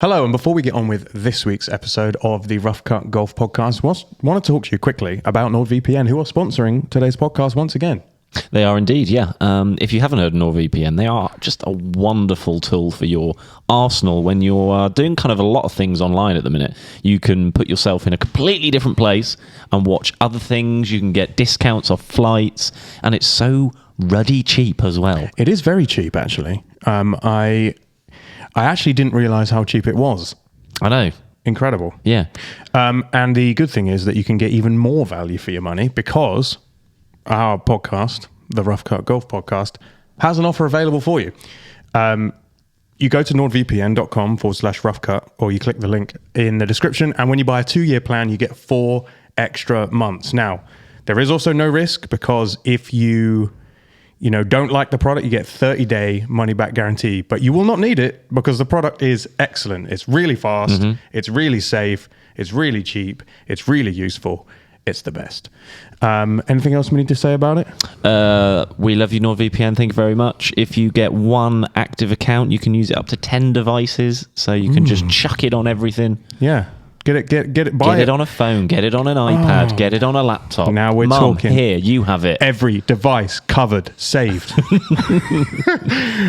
Hello, and before we get on with this week's episode of the Rough Cut Golf Podcast, wanted to talk to you quickly about NordVPN, who are sponsoring today's podcast once again. They are indeed, yeah. If you haven't heard of NordVPN, they are just a wonderful tool for your arsenal when you're doing kind of a lot of things online at the minute. You can put yourself in a completely different place and watch other things. You can get discounts off flights, and it's so ruddy cheap as well. It is very cheap, actually. I actually didn't realise how cheap it was. I know. Incredible. Yeah. And the good thing is that you can get even more value for your money because our podcast, the Rough Cut Golf Podcast, has an offer available for you. You go to nordvpn.com/roughcut, or you click the link in the description, and when you buy a 2-year plan, you get 4 extra months. Now, there is also no risk because if you don't like the product, you get 30-day money-back guarantee, but you will not need it because the product is excellent. It's really fast, it's really safe, it's really cheap, it's really useful. It's the best. Anything else we need to say about it? We love you, NordVPN. Thank you very much. If you get 1 active account, you can use it up to 10 devices, so you can just chuck it on everything. Yeah. Get it. Buy it on a phone. Get it on an iPad. Get it on a laptop. Now we're Mum, talking. Here, you have it. Every device covered, saved.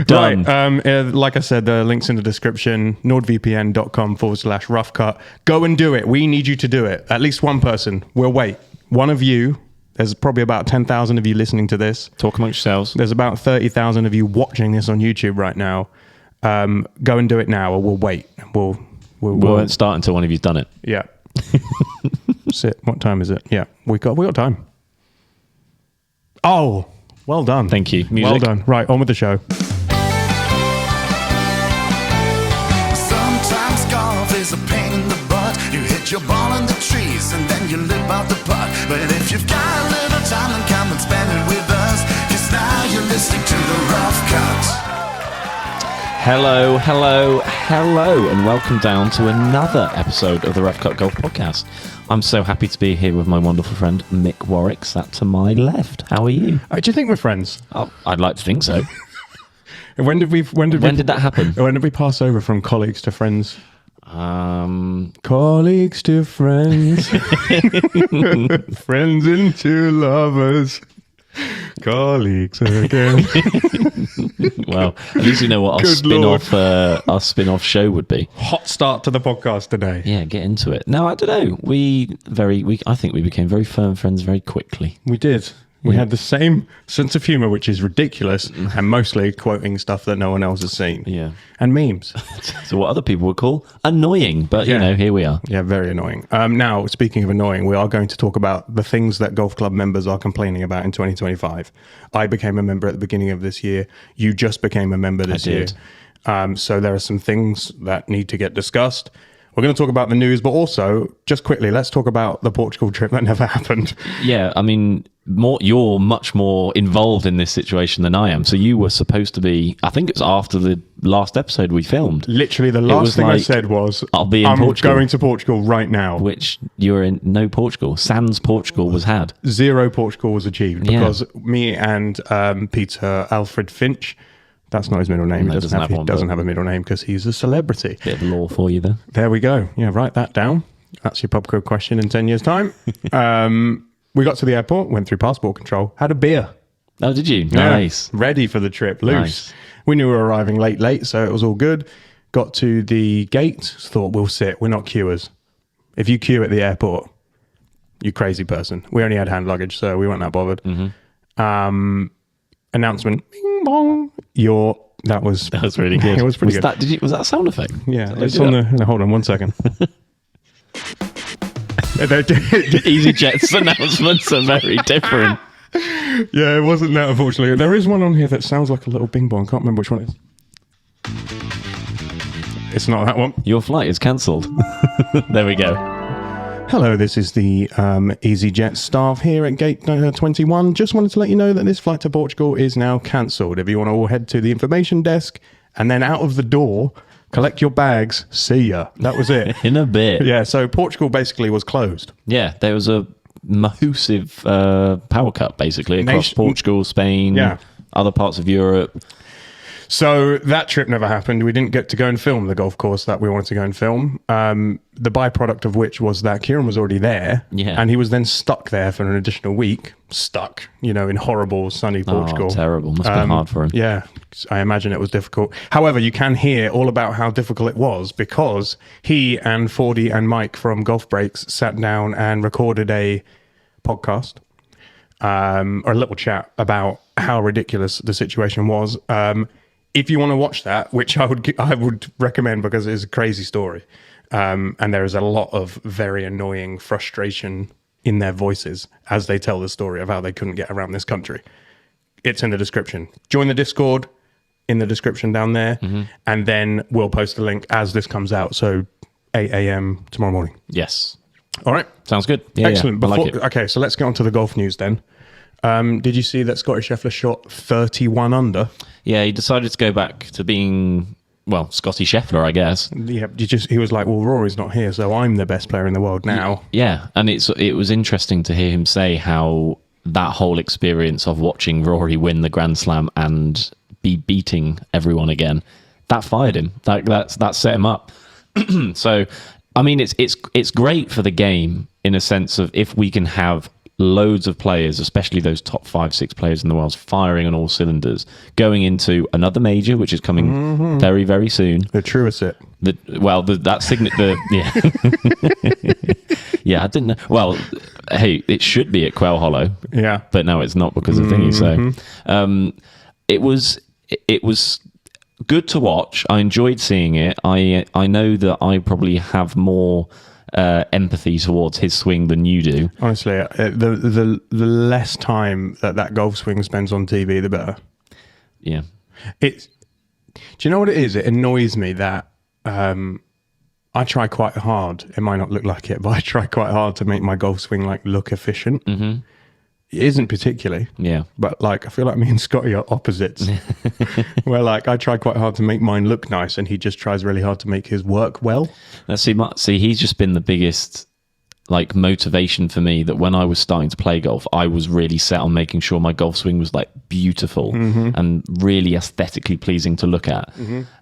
Done. Right. Like I said, the link's in the description. nordvpn.com/roughcut. Go and do it. We need you to do it. At least one person. We'll wait. One of you. There's probably about 10,000 of you listening to this. Talk amongst yourselves. There's about 30,000 of you watching this on YouTube right now. Go and do it now, or we'll wait. We won't start until one of you's done it. Yeah. Sit. What time is it? Yeah. We got time. Oh, well done. Thank you. Music. Well done. Right, on with the show. Sometimes golf is a pain in the butt. You hit your ball in the trees and then you lip out the putt. But if you've got a little time, then come and spend it with us. 'Cause now you're listening to the Rough Cut. Hello, and welcome down to another episode of the Rough Cut Golf Podcast. I'm so happy to be here with my wonderful friend Mick Warwick, sat to my left. How are you? Do you think we're friends? Oh, I'd like to think so. When did that happen? When did we pass over from colleagues to friends? Colleagues to friends. Friends into lovers. Colleagues again. Well, at least you know what our spin-off show would be. Hot start to the podcast today. Yeah, get into it. No, I don't know. I think we became very firm friends very quickly. We did. We had the same sense of humor, which is ridiculous, and mostly quoting stuff that no one else has seen. Yeah. And memes. So what other people would call annoying, but here we are. Yeah, very annoying. Now, speaking of annoying, we are going to talk about the things that golf club members are complaining about in 2025. I became a member at the beginning of this year. You just became a member this year. So there are some things that need to get discussed. We're going to talk about the news, but also, just quickly, let's talk about the Portugal trip that never happened. Yeah, I mean, you're much more involved in this situation than I am. So you were supposed to be, I think it was after the last episode we filmed. Literally, the last thing I said was, I'm going to Portugal right now. Which you were in no Portugal. Sans Portugal was had. 0 Portugal was achieved because me and Peter Alfred Finch, that's not his middle name. No, he doesn't have a middle name because he's a celebrity. Bit of law for you there. There we go. Yeah, write that down. That's your pub quiz question in 10 years' time. We got to the airport, went through passport control, had a beer. Oh, did you? Yeah, Nice. ready for the trip, loose. Nice. We knew we were arriving late, so it was all good. Got to the gate, thought we'll sit. We're not queuers. If you queue at the airport, you crazy person. We only had hand luggage, so we weren't that bothered. Announcement, bing bong. That was really good. It was pretty good. Was that a sound effect? Yeah, it's on the. No, hold on 1 second. EasyJet's announcements are very different. Yeah, it wasn't that, unfortunately. There is one on here that sounds like a little bing bong. Can't remember which one it is. It's not that one. Your flight is cancelled. There we go. Hello, this is the EasyJet staff here at Gate 21. Just wanted to let you know that this flight to Portugal is now cancelled. If you want to all head to the information desk and then out of the door, collect your bags, see ya. That was it. In a bit. Yeah, so Portugal basically was closed. Yeah, there was a massive power cut basically across Portugal, Spain, other parts of Europe. So that trip never happened. We didn't get to go and film the golf course that we wanted to go and film. The byproduct of which was that Kieran was already there. Yeah. And he was then stuck there for an additional week. Stuck, in horrible sunny Portugal. Oh, terrible. Must have been hard for him. Yeah, I imagine it was difficult. However, you can hear all about how difficult it was because he and Fordy and Mike from Golf Breaks sat down and recorded a podcast or a little chat about how ridiculous the situation was. If you want to watch that, which I would recommend because it is a crazy story, and there is a lot of very annoying frustration in their voices as they tell the story of how they couldn't get around this country. It's in the description. Join the Discord in the description down there, and then we'll post the link as this comes out. So 8 a.m. tomorrow morning. Yes. All right. Sounds good. Yeah, excellent. I like it. Okay, so let's get on to the golf news then. Did you see that Scotty Sheffler shot 31 under? Yeah, he decided to go back to being, Scotty Sheffler, I guess. Yeah, he was like, well, Rory's not here, so I'm the best player in the world now. Yeah, and it was interesting to hear him say how that whole experience of watching Rory win the Grand Slam and be beating everyone again, that fired him. That set him up. So, I mean, it's great for the game in a sense of if we can have loads of players, especially those top 5-6 players in the world, firing on all cylinders, going into another major, which is coming very, very soon. The Truicet. Yeah, I didn't know. Well, hey, it should be at Quail Hollow. Yeah. But no, it's not because of thingy. So it was good to watch. I enjoyed seeing it. I know that I probably have more empathy towards his swing than you do. Honestly, the less time that golf swing spends on TV, the better. Yeah. Do you know what it is? It annoys me that I try quite hard. It might not look like it, but I try quite hard to make my golf swing look efficient. Mm-hmm. It isn't particularly. Yeah. But I feel like me and Scotty are opposites. Where I try quite hard to make mine look nice and he just tries really hard to make his work well. Now, see, he's just been the biggest motivation for me that when I was starting to play golf, I was really set on making sure my golf swing was beautiful and really aesthetically pleasing to look at.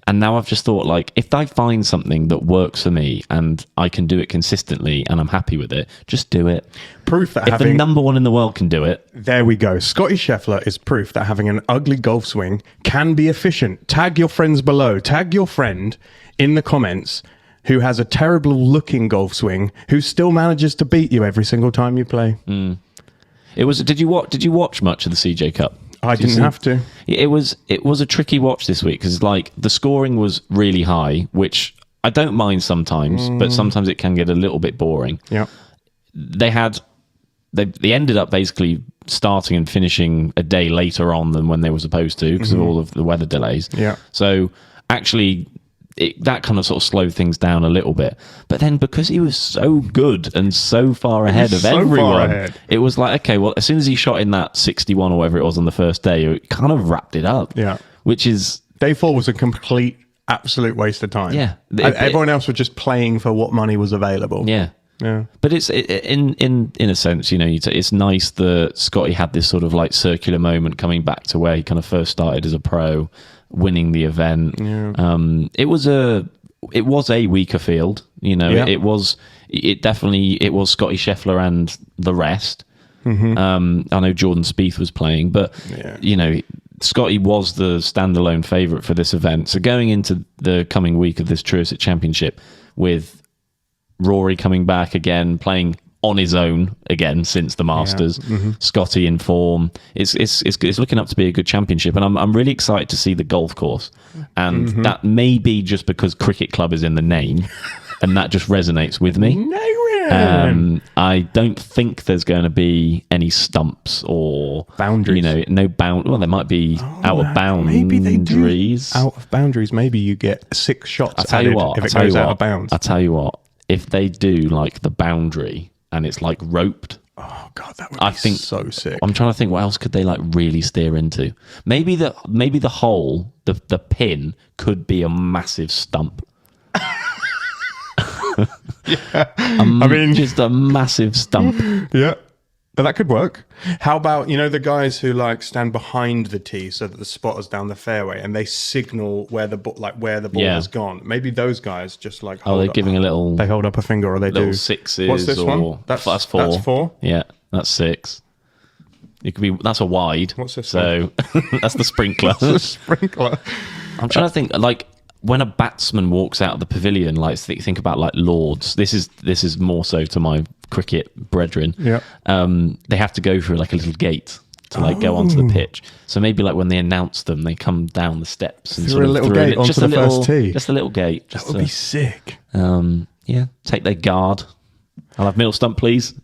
And now I've just thought if I find something that works for me and I can do it consistently and I'm happy with it, just do it. Proof that if the number one in the world can do it. There we go. Scotty Scheffler is proof that having an ugly golf swing can be efficient. Tag your friends below. Tag your friend in the comments who has a terrible looking golf swing who still manages to beat you every single time you play. It was. Did you watch much of the CJ Cup? I didn't have to. It was a tricky watch this week because the scoring was really high, which I don't mind sometimes, but sometimes it can get a little bit boring. Yeah. They ended up basically starting and finishing a day later on than when they were supposed to because of all of the weather delays. Yeah. So actually, that kind of sort of slowed things down a little bit. But then because he was so good and so far ahead of everyone, it was okay, well, as soon as he shot in that 61 or whatever it was on the first day, it kind of wrapped it up. Yeah. Which is... Day 4 was a complete, absolute waste of time. Yeah. Everyone else was just playing for what money was available. Yeah. Yeah. But it's in a sense, it's nice that Scotty had this sort of circular moment coming back to where he kind of first started as a pro, winning the event. Yeah. It was a weaker field, Yeah. It was Scotty Scheffler and the rest. I know Jordan Spieth was playing, but Scotty was the standalone favourite for this event. So going into the coming week of this Truicet Championship with Rory coming back again, playing on his own again since the Masters. Scotty in form. It's looking up to be a good championship, and I'm really excited to see the golf course. And that may be just because Cricket Club is in the name, and that just resonates with me. I don't think there's going to be any stumps or boundaries. No bound. Well, there might be out of boundaries. Maybe they do. Out of boundaries. Maybe you get 6 shots added if it goes out of bounds. I tell you what. If they do the boundary and it's roped, oh god, that would be so sick. I'm trying to think what else could they really steer into. Maybe the hole, the pin could be a massive stump. Yeah. I mean, just a massive stump. Yeah. But that could work. How about, the guys who like stand behind the tee so that the spotter's down the fairway and they signal where the ball has gone. Maybe those guys just like they're giving a little. They hold up a finger or they little do sixes. What's this one? That's 4. That's 4. Yeah, that's 6. It could be. That's a wide. What's this? So that's the sprinkler. That's the sprinkler. I'm trying to think. Like when a batsman walks out of the pavilion, like think about like Lords. This is more so to my cricket brethren. Yeah. They have to go through like a little gate to like go onto the pitch. So maybe like when they announce them, they come down the steps and through a little gate onto the first tee. Just a little gate. That would be sick. Yeah. Take their guard. I'll have middle stump, please.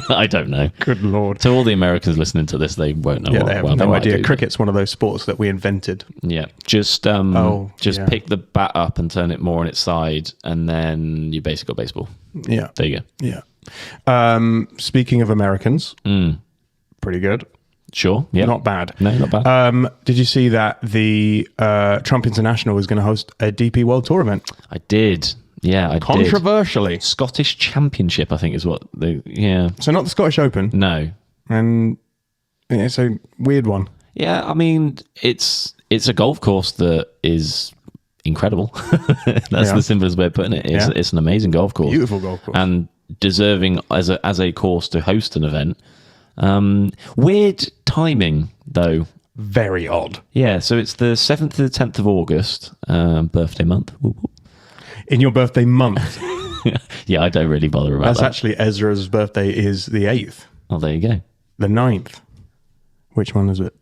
I don't know. Good Lord. To all the Americans listening to this, they won't know. Yeah, they have no idea. Do, Cricket's one of those sports that we invented. Yeah, just pick the bat up and turn it more on its side, and then you basically got baseball. Yeah, there you go. Yeah. Speaking of Americans, pretty good. Sure. Yeah. Not bad. No, not bad. Did you see that the Trump International is going to host a DP World Tour event? I did. Yeah, I Controversially. did. Scottish Championship, I think, is what they. Yeah. So not the Scottish Open. No. And it's a weird one. Yeah, I mean, it's a golf course that is incredible. That's the simplest way of putting it. It's an amazing golf course. Beautiful golf course. And deserving as a course to host an event. Weird timing, though. Very odd. Yeah, so it's the 7th to the 10th of August, birthday month. Whoop, whoop. In your birthday month. Yeah, I don't really bother about that. That's actually Ezra's birthday is the 8th. Oh, there you go. The 9th. Which one is it?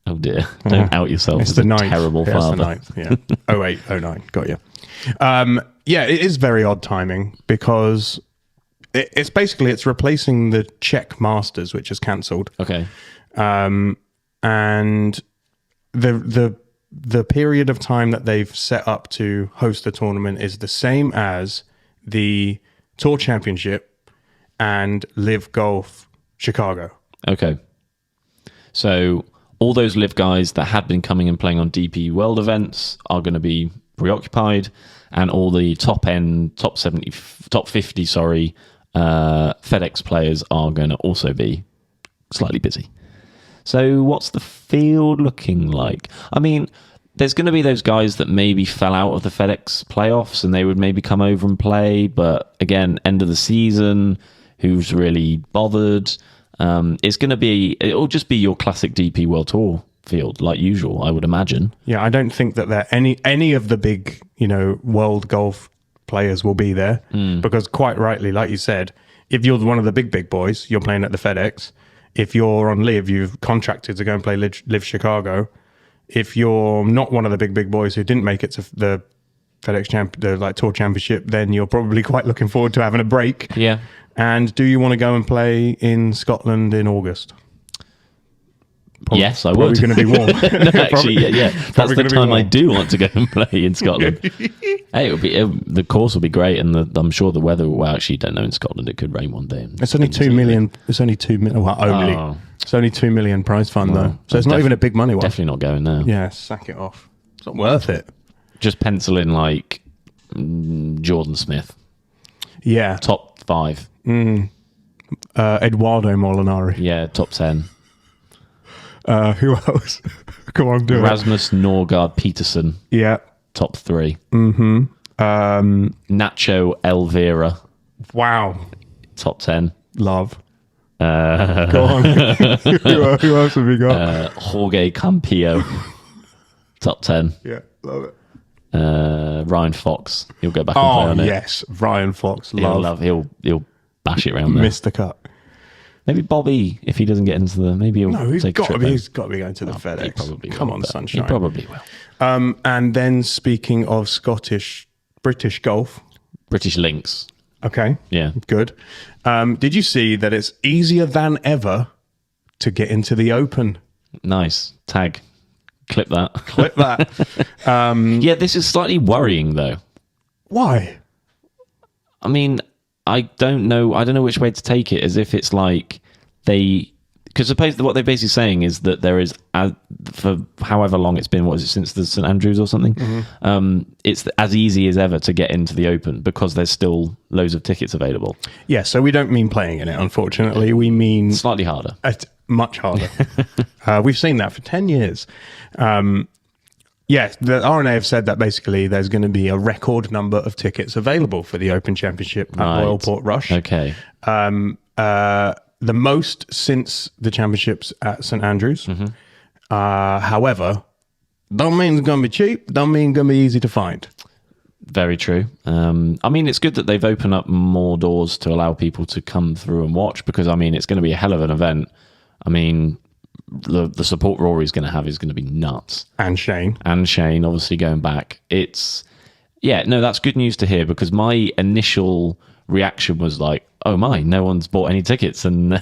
Oh dear. Don't out yourself It's as the a 9th. terrible father. It's the 9th, yeah. 08, 09. Got you. Yeah, it is very odd timing because it's replacing the Czech Masters, which is cancelled. Okay. And the period of time that they've set up to host the tournament is the same as the Tour Championship and Live Golf Chicago. Okay. So all those live guys that had been coming and playing on DP World events are going to be preoccupied, and all the top 50, FedEx players are going to also be slightly busy. So what's the field looking like? I mean, there's going to be those guys that maybe fell out of the FedEx playoffs and they would maybe come over and play. But again, end of the season, who's really bothered? It'll just be your classic DP World Tour field, like usual, I would imagine. Yeah, I don't think that there any of the big, world golf players will be there because quite rightly, like you said, if you're one of the big boys, you're playing at the FedEx. If you're on Live, you've contracted to go and play Live Chicago. If you're not one of the big boys who didn't make it to the FedEx Tour Championship, then you're probably quite looking forward to having a break. Yeah. And do you want to go and play in Scotland in August? Yes, I would. Probably going to be warm. No, actually, yeah. That's the time I do want to go and play in Scotland. Hey, the course will be great, and I'm sure the weather. Well, actually, you don't know in Scotland. It could rain one day. It's only 2 million. It's only 2 million. Well, only. Oh. It's only 2 million prize fund though, so it's not even a big money one. Definitely not going now. Yeah, sack it off. It's not worth it. Just pencil in like Jordan Smith. Yeah, top 5. Eduardo Molinari. Yeah, top 10. Who else? Come on, do Rasmus Norgard Peterson. Yeah. Top 3. Mm-hmm. Nacho Elvira. Wow. Top 10. Love. Go on. Who else have we got? Jorge Campillo. Top 10. Yeah, love it. Ryan Fox. He'll go back and play on it. Oh, yes. Ryan Fox. Love. He'll bash it around there. Missed the cut. Maybe Bobby, if he doesn't get into the... Maybe he'll take a trip. He's got to be going to the FedEx. He probably Come will, on, sunshine. He probably will. And then speaking of British golf. British links. Okay. Yeah. Good. Did you see that it's easier than ever to get into the Open? Nice. Tag. Clip that. Clip that. Yeah, this is slightly worrying, though. Why? I mean... I don't know which way to take it, as if it's like they because what they're basically saying is that there is, for however long it's been, what is it, since the St Andrews or something, it's as easy as ever to get into the Open because there's still loads of tickets available. Yeah, so we don't mean playing in it, unfortunately. We mean... Slightly harder. Much harder. We've seen that for 10 years. Yes, the RNA have said that basically there's going to be a record number of tickets available for the Open Championship at Royal Portrush. Okay. The most since the championships at St Andrews. However, don't mean it's going to be cheap. Don't mean it's going to be easy to find. Very true. I mean, it's good that they've opened up more doors to allow people to come through and watch because, I mean, it's going to be a hell of an event. I mean, the support Rory's going to have is going to be nuts. And Shane, obviously, going back. That's good news to hear because my initial reaction was like, oh my, no one's bought any tickets and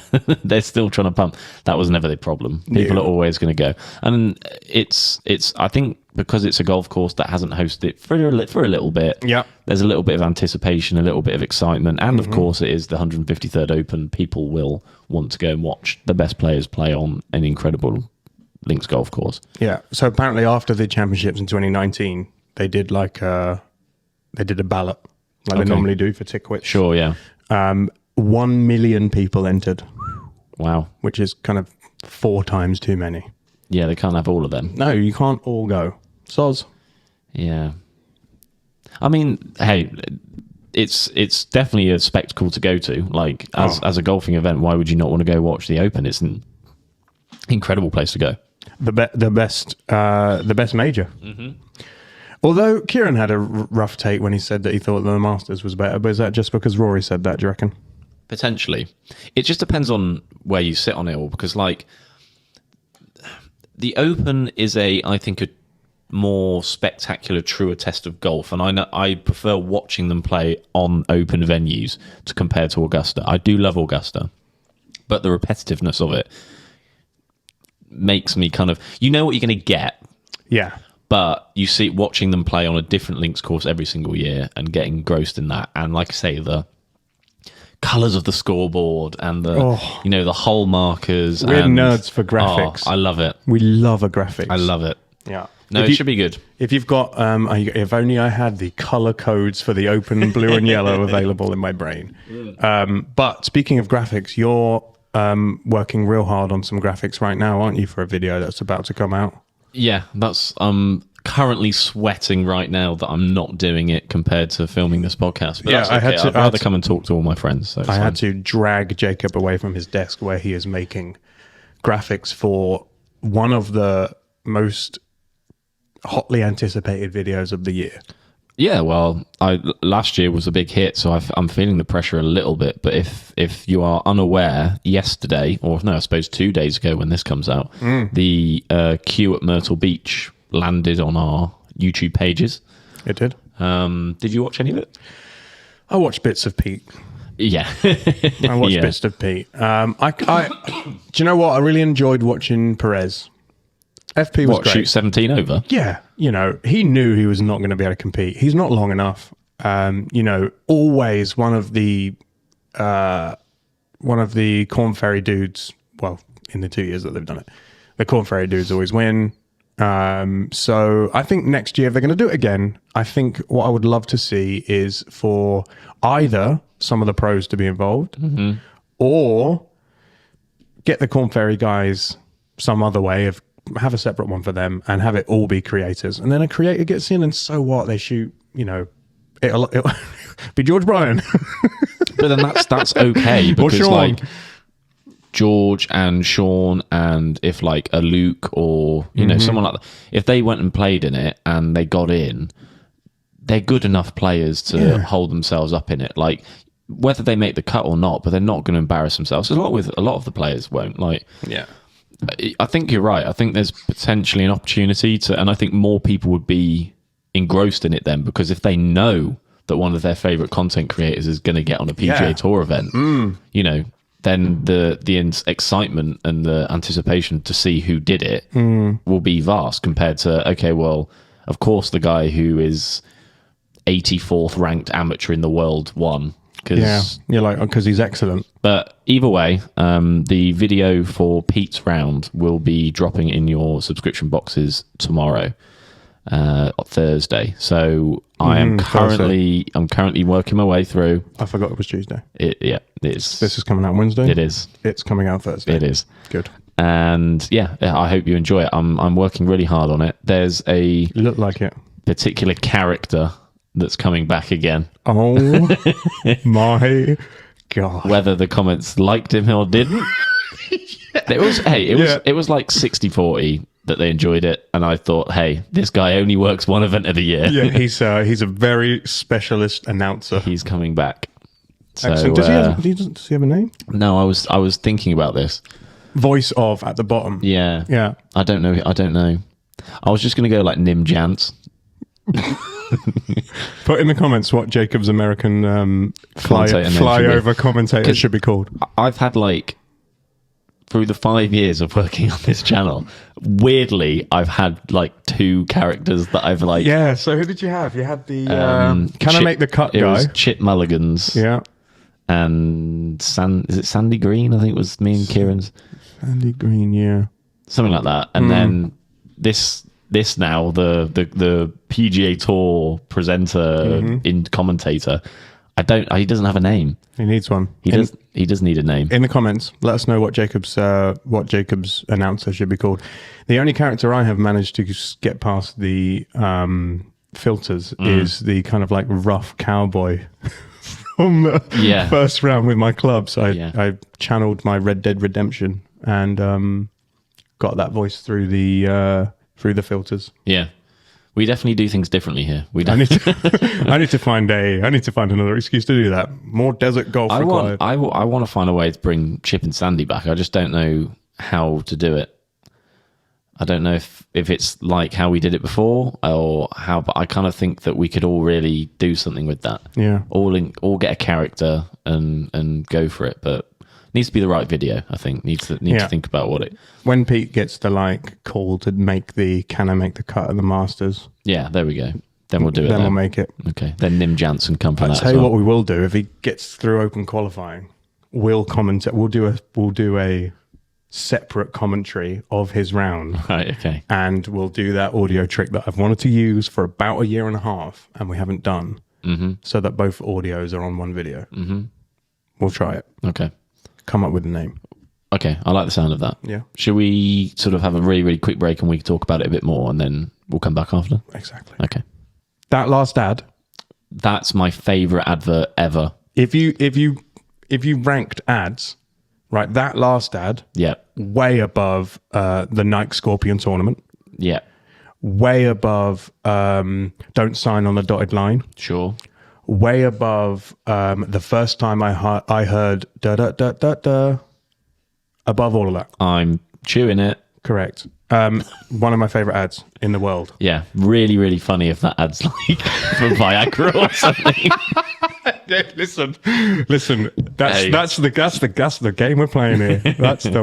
they're still trying to pump. That was never the problem. People are always going to go. And it's I think because it's a golf course that hasn't hosted it for a little bit, there's a little bit of anticipation, a little bit of excitement. And of course it is the 153rd Open. People will want to go and watch the best players play on an incredible links golf course. Yeah. So apparently after the championships in 2019, they did a ballot like they normally do for Tickwitz. Sure, yeah. 1 million people entered. Wow. Which is kind of 4 times too many. Yeah, they can't have all of them. No, you can't all go. Soz. Yeah. I mean, hey, it's definitely a spectacle to go to. Like, as a golfing event, why would you not want to go watch the Open? It's an incredible place to go. The best major. Although Kieran had a rough take when he said that he thought the Masters was better, but is that just because Rory said that, do you reckon? Potentially. It just depends on where you sit on it all, because, like, the Open is I think, a more spectacular, truer test of golf, and I prefer watching them play on open venues to compare to Augusta. I do love Augusta, but the repetitiveness of it makes me kind of... You know what you're going to get. Yeah. But you see watching them play on a different links course every single year and getting engrossed in that. And like I say, the colours of the scoreboard and the hole markers. We're nerds for graphics. I love it. We love a graphics. I love it. Yeah. No, it should be good. If you've got, if only I had the colour codes for the Open blue and yellow available in my brain. But speaking of graphics, you're working real hard on some graphics right now, aren't you, for a video that's about to come out? Yeah, I'm currently sweating right now that I'm not doing it compared to filming this podcast. But yeah, I'd rather come and talk to all my friends. So I had to drag Jacob away from his desk where he is making graphics for one of the most hotly anticipated videos of the year. Yeah, well, last year was a big hit, so I'm feeling the pressure a little bit. But if you are unaware, yesterday, or no, I suppose 2 days ago when this comes out, the queue at Myrtle Beach landed on our YouTube pages. It did. Did you watch any of it? I watched bits of Pete. Yeah. I watched bits of Pete. Do you know what? I really enjoyed watching Perez. FP was great. Shoot 17 over? Yeah. He knew he was not going to be able to compete. He's not long enough. Always one of the Corn Ferry dudes, well, in the 2 years that they've done it, the Corn Ferry dudes always win. So I think next year, if they're going to do it again, I think what I would love to see is for either some of the pros to be involved or get the Corn Ferry guys some other way of have a separate one for them and have it all be creators. And then a creator gets in and so what? They shoot, it'll be George Bryan. But then that's okay because like George and Sean and if like a Luke or, someone like that, if they went and played in it and they got in, they're good enough players to hold themselves up in it. Like whether they make the cut or not, but they're not going to embarrass themselves. A lot of the players won't. I think you're right. I think there's potentially an opportunity and I think more people would be engrossed in it then because if they know that one of their favorite content creators is going to get on a PGA Tour event, then the excitement and the anticipation to see who did it will be vast compared to, okay, well, of course the guy who is 84th ranked amateur in the world won because you're like, because he's excellent. But either way, the video for Pete's round will be dropping in your subscription boxes tomorrow, Thursday. So I am currently working my way through. I forgot it was Tuesday. This is coming out Wednesday. It is. It's coming out Thursday. It is. Good. And I hope you enjoy it. I'm working really hard on it. There's a look like it particular character that's coming back again. Oh my god! Whether the comments liked him or didn't, it was like 60-40 that they enjoyed it, and I thought, hey, this guy only works one event of the year. Yeah, he's a very specialist announcer. He's coming back. So, excellent. Does he have a name? No, I was thinking about this. Voice of at the bottom. Yeah. I don't know. I was just going to go like Nim Jantz. Put in the comments what Jacob's American flyover commentator should be called. I've had through the 5 years of working on this channel, weirdly, I've had 2 characters that I've Yeah, so who did you have? You had the Can I Make the Cut guy? It was Chip Mulligans. Yeah. And is it Sandy Green? I think it was me and Kieran's. Sandy Green, yeah. Something like that. And then this now, the PGA Tour presenter in commentator, he doesn't have a name. He needs one. He does need a name. In the comments, let us know what Jacob's announcer should be called. The only character I have managed to get past the filters is the kind of rough cowboy from the first round with my club. So I channeled my Red Dead Redemption and got that voice through the filters. Yeah. We definitely do things differently here. I need to find another excuse to do that. More desert golf required. I want to find a way to bring Chip and Sandy back. I just don't know how to do it. I don't know if it's like how we did it before or how, but I kind of think that we could all really do something with that. Yeah. All get a character and go for it, but needs to be the right video. I think need to think about what it. When Pete gets the call to make the Can I Make the Cut at the Masters? Yeah, there we go. Then we'll do it. Then we'll make it. Okay. Then Nim Jansen come from that. I'll tell you what we will do if he gets through open qualifying. We'll commentate. We'll do a separate commentary of his round. Right. Okay. And we'll do that audio trick that I've wanted to use for about a year and a half, and we haven't done. So that both audios are on one video. We'll try it. Okay. Come up with a name. Okay, I like the sound of that. Yeah. Should we sort of have a really, really quick break and we can talk about it a bit more and then we'll come back after? Exactly. Okay. That last ad. That's my favourite advert ever. If you ranked ads, right, that last ad, way above the Nike Scorpion tournament. Yeah. Way above Don't Sign on the Dotted Line. Sure. Way above the first time I heard da da da da da. Above all of that. I'm chewing it. Correct. One of my favourite ads in the world. Yeah, really, really funny if that ad's for Viagra or something. Listen. That's the game we're playing here.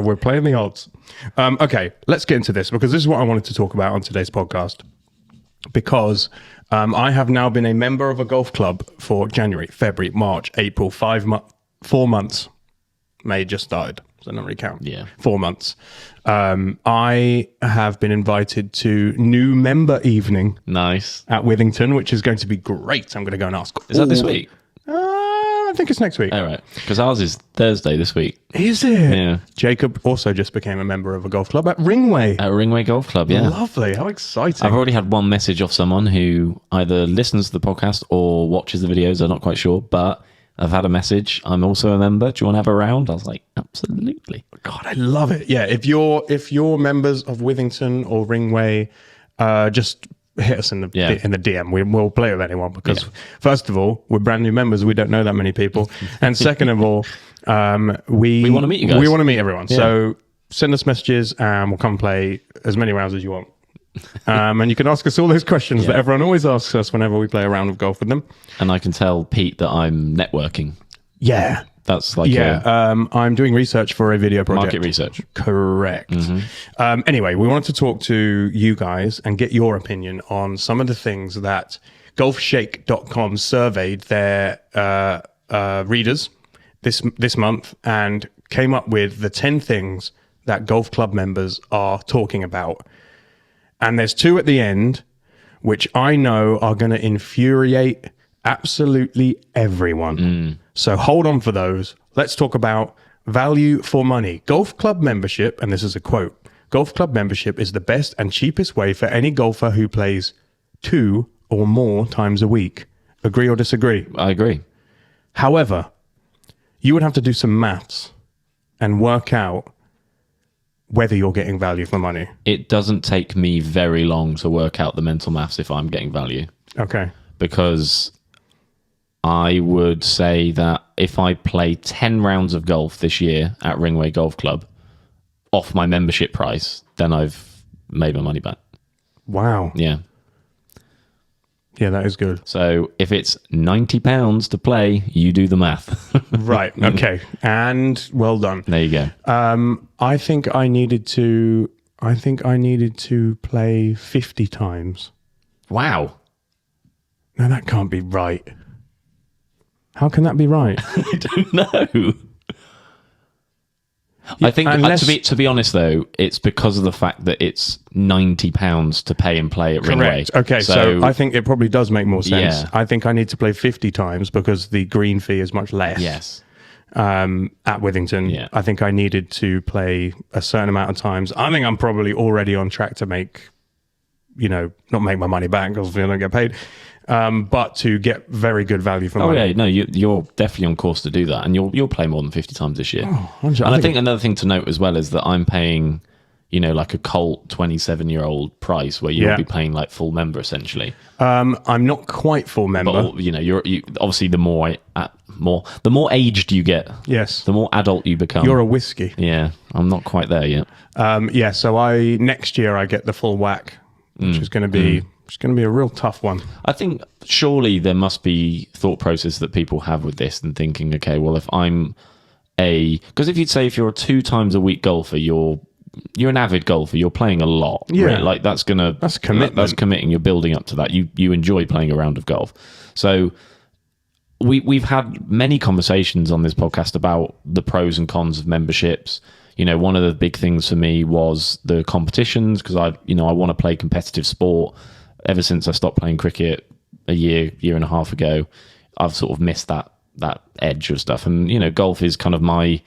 We're playing the odds. Okay, let's get into this because this is what I wanted to talk about on today's podcast. Because I have now been a member of a golf club for January, February, March, April, 4 months. May just started, so I don't really count. Yeah. 4 months. I have been invited to new member evening. Nice. At Withington, which is going to be great. I'm going to go and ask. Is that this week? I think it's next week. All right. Because ours is Thursday this week. Is it? Yeah. Jacob also just became a member of a golf club at Ringway. At Ringway Golf Club, yeah. Lovely. How exciting. I've already had one message off someone who either listens to the podcast or watches the videos. I'm not quite sure, but I've had a message. I'm also a member. Do you want to have a round? I was like, absolutely. God, I love it. Yeah. If you're members of Withington or Ringway, just hit us in the DM. We'll play with anyone because first of all, we're brand new members. We don't know that many people. And second of all, we want to meet you guys. We want to meet everyone. Yeah. So send us messages and we'll come play as many rounds as you want. And you can ask us all those questions that everyone always asks us whenever we play a round of golf with them. And I can tell Pete that I'm networking. Yeah. That's like I'm doing research for a video project. Market research. Correct. Anyway, we wanted to talk to you guys and get your opinion on some of the things that golfshake.com surveyed their readers this month and came up with the 10 things that golf club members are talking about. And there's 2 at the end, which I know are going to infuriate absolutely everyone. So hold on for those. Let's talk about value for money. Golf club membership, and this is a quote, golf club membership is the best and cheapest way for any golfer who plays 2 or more times a week. Agree or disagree? I agree. However, you would have to do some maths and work out whether you're getting value for money. It doesn't take me very long to work out the mental maths if I'm getting value. Okay. Because I would say that if I play 10 rounds of golf this year at Ringway Golf Club off my membership price, then I've made my money back. Wow. Yeah. Yeah, that is good. So if it's £90 to play, you do the math. Right. Okay. And well done. There you go. I think I needed to play 50 times. Wow. No, that can't be right. How can that be right? I don't know. I think, to be honest, though, it's because of the fact that it's £90 to pay and play at Ringway. Correct. Okay, so I think it probably does make more sense. Yeah. I think I need to play 50 times because the green fee is much less. Yes. At Withington. Yeah. I think I needed to play a certain amount of times. I think I'm probably already on track to make, not make my money back because I don't get paid, but to get very good value for money. Oh yeah, no, you're definitely on course to do that, and you'll play more than 50 times this year. And I think another thing to note as well is that I'm paying, like a Colt 27-year-old price where you'll be paying like full member essentially. I'm not quite full member. But you obviously the more aged you get, yes, the more adult you become. You're a whiskey. Yeah, I'm not quite there yet. So next year I get the full whack, which is going to be. It's going to be a real tough one. I think surely there must be thought process that people have with this and thinking, okay, well, if I'm because if you're a 2 times a week golfer, you're an avid golfer, you're playing a lot. Yeah. Right? Like that's commitment. That's committing. You're building up to that. You enjoy playing a round of golf. So we've had many conversations on this podcast about the pros and cons of memberships. One of the big things for me was the competitions because I want to play competitive sport. Ever since I stopped playing cricket a year and a half ago, I've sort of missed that edge of stuff. And, golf is kind of my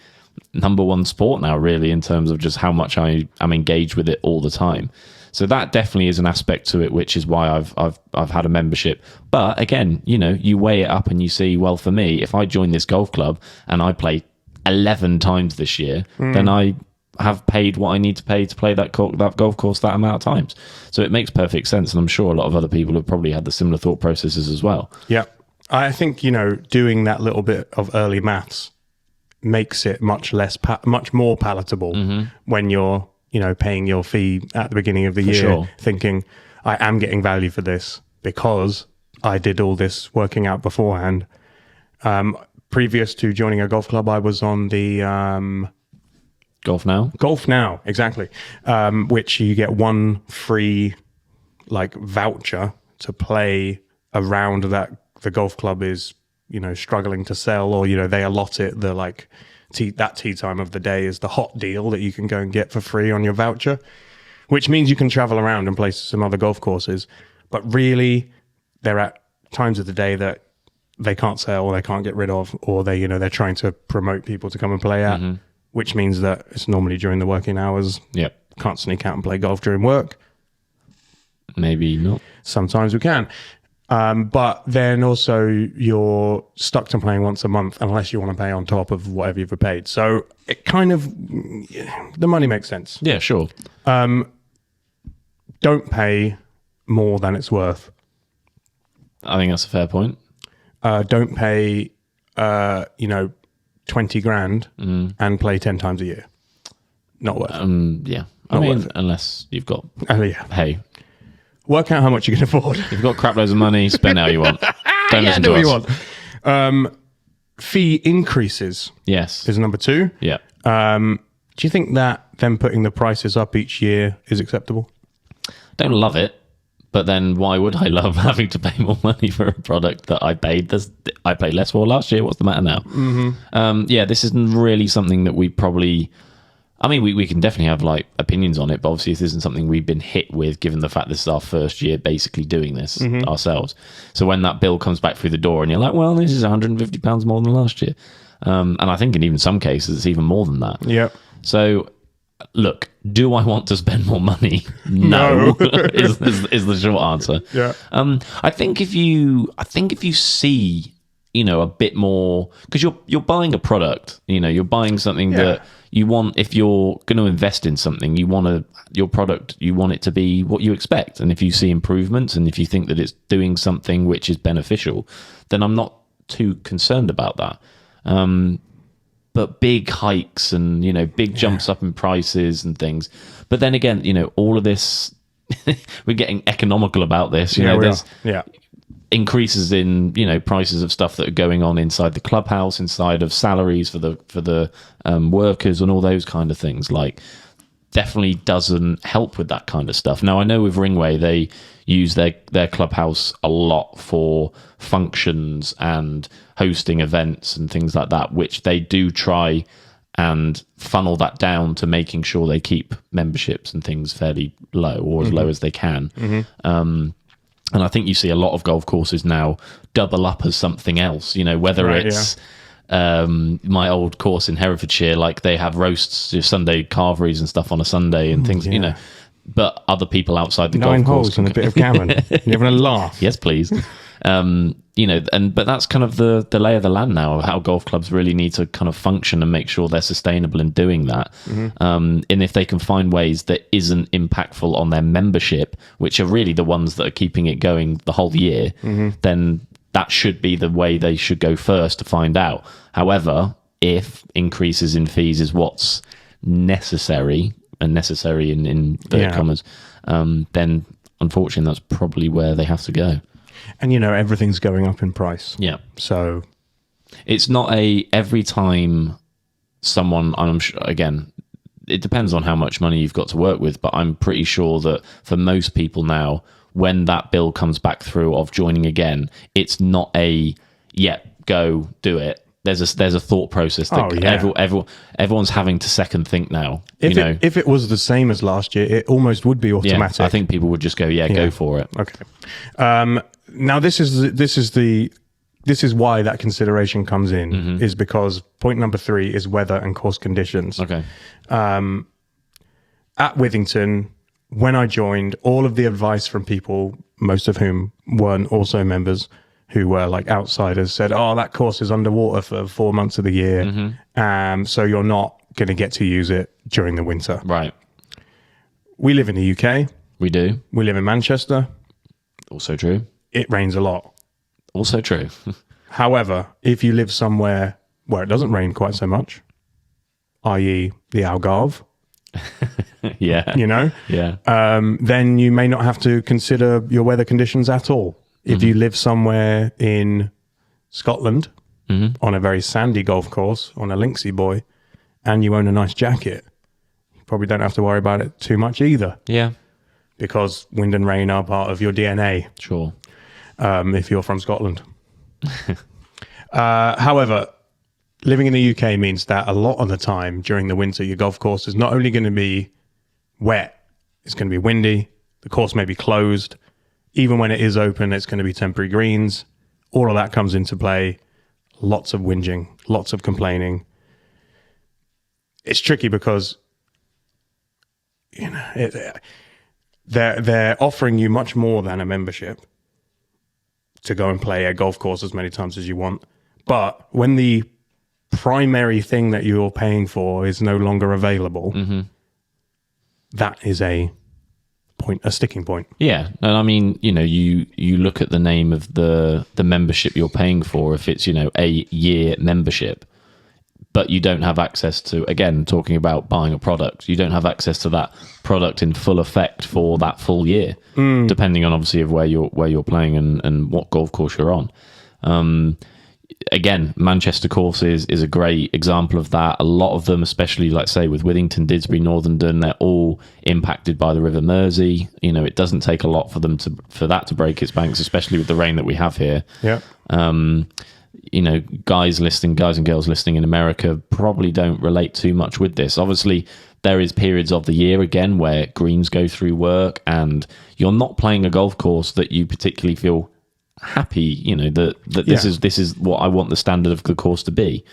number one sport now, really, in terms of just how much I'm engaged with it all the time. So that definitely is an aspect to it, which is why I've had a membership. But again, you weigh it up and you see, well, for me, if I join this golf club and I play 11 times this year, then I have paid what I need to pay that golf course that amount of times. So it makes perfect sense, and I'm sure a lot of other people have probably had the similar thought processes as well. Yeah, I think doing that little bit of early maths makes it much more palatable when you're paying your fee at the beginning of the year, thinking I am getting value for this because I did all this working out beforehand. Previous to joining a golf club, I was on the Golf Now, exactly. Which you get one free voucher to play a round that the golf club is struggling to sell, or they allot it that tee time of the day is the hot deal that you can go and get for free on your voucher, which means you can travel around and play some other golf courses. But really, they're at times of the day that they can't sell or they can't get rid of, or they're trying to promote people to come and play at. Which means that it's normally during the working hours. Yep. Can't sneak out and play golf during work. Maybe not. Sometimes we can. But then also you're stuck to playing once a month unless you want to pay on top of whatever you've paid. So it kind of, the money makes sense. Yeah, sure. Don't pay more than it's worth. I think that's a fair point. Don't pay, 20 grand and play 10 times a year. Not worth it. Yeah. I mean, unless you've got, hey, work out how much you can afford. If you've got crap loads of money, spend how you want. Don't listen to do us. what you want. Fee increases. Yes. Is number 2. Yeah. Do you think that them putting the prices up each year is acceptable? Don't love it, But then why would I love having to pay more money for a product that I paid less for last year? What's the matter now? Yeah, this isn't really something that we probably... I mean, we can definitely have like opinions on it, but obviously this isn't something we've been hit with, given the fact this is our first year basically doing this ourselves. So when that bill comes back through the door and you're like, well, this is £150 more than last year. And I think in even some cases, it's even more than that. Yeah. So... Look, do I want to spend more money? No, is the short answer. Yeah. I think if you see, a bit more, because you're buying a product, you're buying something that you want. If you're going to invest in something, you want your product, you want it to be what you expect. And if you see improvements, and if you think that it's doing something which is beneficial, then I'm not too concerned about that. But big hikes and, big jumps up in prices and things. But then again, all of this, we're getting economical about this. There's increases in, prices of stuff that are going on inside the clubhouse, inside of salaries for the workers and all those kind of things. Like, definitely doesn't help with that kind of stuff. Now, I know with Ringway, they use their clubhouse a lot for functions and hosting events and things like that, which they do try and funnel that down to making sure they keep memberships and things fairly low, or as low as they can. And I think you see a lot of golf courses now double up as something else, whether it's my old course in Herefordshire, like they have roasts, Sunday carveries and stuff on a Sunday and things, but other people outside the 9 golf holes course and a bit of gammon. You're having a laugh. Yes, please. But that's kind of the lay of the land now, how golf clubs really need to kind of function and make sure they're sustainable in doing that. And if they can find ways that isn't impactful on their membership, which are really the ones that are keeping it going the whole year, then that should be the way they should go first to find out. However, if increases in fees is what's necessary, and necessary in inverted commas, then unfortunately that's probably where they have to go. And everything's going up in price. Yeah. So it's not every time someone, I'm sure, again, it depends on how much money you've got to work with, but I'm pretty sure that for most people now, when that bill comes back through of joining again, it's not go do it. There's a thought process that everyone's having to second think now. If it was the same as last year, it almost would be automatic. I think people would just go, go for it. Okay. Now this is why that consideration comes in, is because point number 3 is weather and course conditions. Okay. At Withington, when I joined, all of the advice from people, most of whom weren't also members, who were like outsiders, said, that course is underwater for 4 months of the year. So you're not going to get to use it during the winter. Right. We live in the UK. We do. We live in Manchester. Also true. It rains a lot. Also true. However, if you live somewhere where it doesn't rain quite so much, i.e. the Algarve, then you may not have to consider your weather conditions at all. If you live somewhere in Scotland on a very sandy golf course, on a Linksy boy, and you own a nice jacket, you probably don't have to worry about it too much either. Yeah. Because wind and rain are part of your DNA. Sure. If you're from Scotland. However, living in the UK means that a lot of the time during the winter, your golf course is not only going to be wet, it's going to be windy, the course may be closed. Even when it is open, it's going to be temporary greens. All of that comes into play. Lots of whinging, lots of complaining. It's tricky because they're offering you much more than a membership to go and play a golf course as many times as you want. But when the primary thing that you're paying for is no longer available, that is a sticking point. Yeah. And I mean, you look at the name of the membership you're paying for. If it's, a year membership, but you don't have access to, again, talking about buying a product, you don't have access to that product in full effect for that full year, depending on obviously of where you're playing and what golf course you're on. again, Manchester courses is a great example of that. A lot of them, especially like say with Withington, Didsbury, Northern, they're all impacted by the River Mersey. You know, it doesn't take a lot for that to break its banks, especially with the rain that we have here. Yeah. You know, guys and girls listening in America probably don't relate too much with this. Obviously, there is periods of the year again where greens go through work and you're not playing a golf course that you particularly feel happy, you know, that this is what I want the standard of the course to be.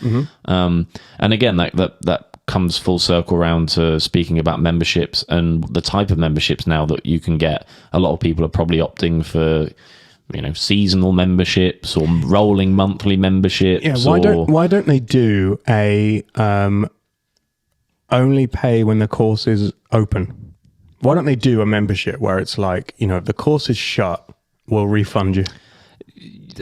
And again, that comes full circle around to speaking about memberships and the type of memberships now that you can get. A lot of people are probably opting for, you know, seasonal memberships or rolling monthly memberships. Yeah, why don't they do a only pay when the course is open? Why don't they do a membership where it's like, you know, if the course is shut, we'll refund you?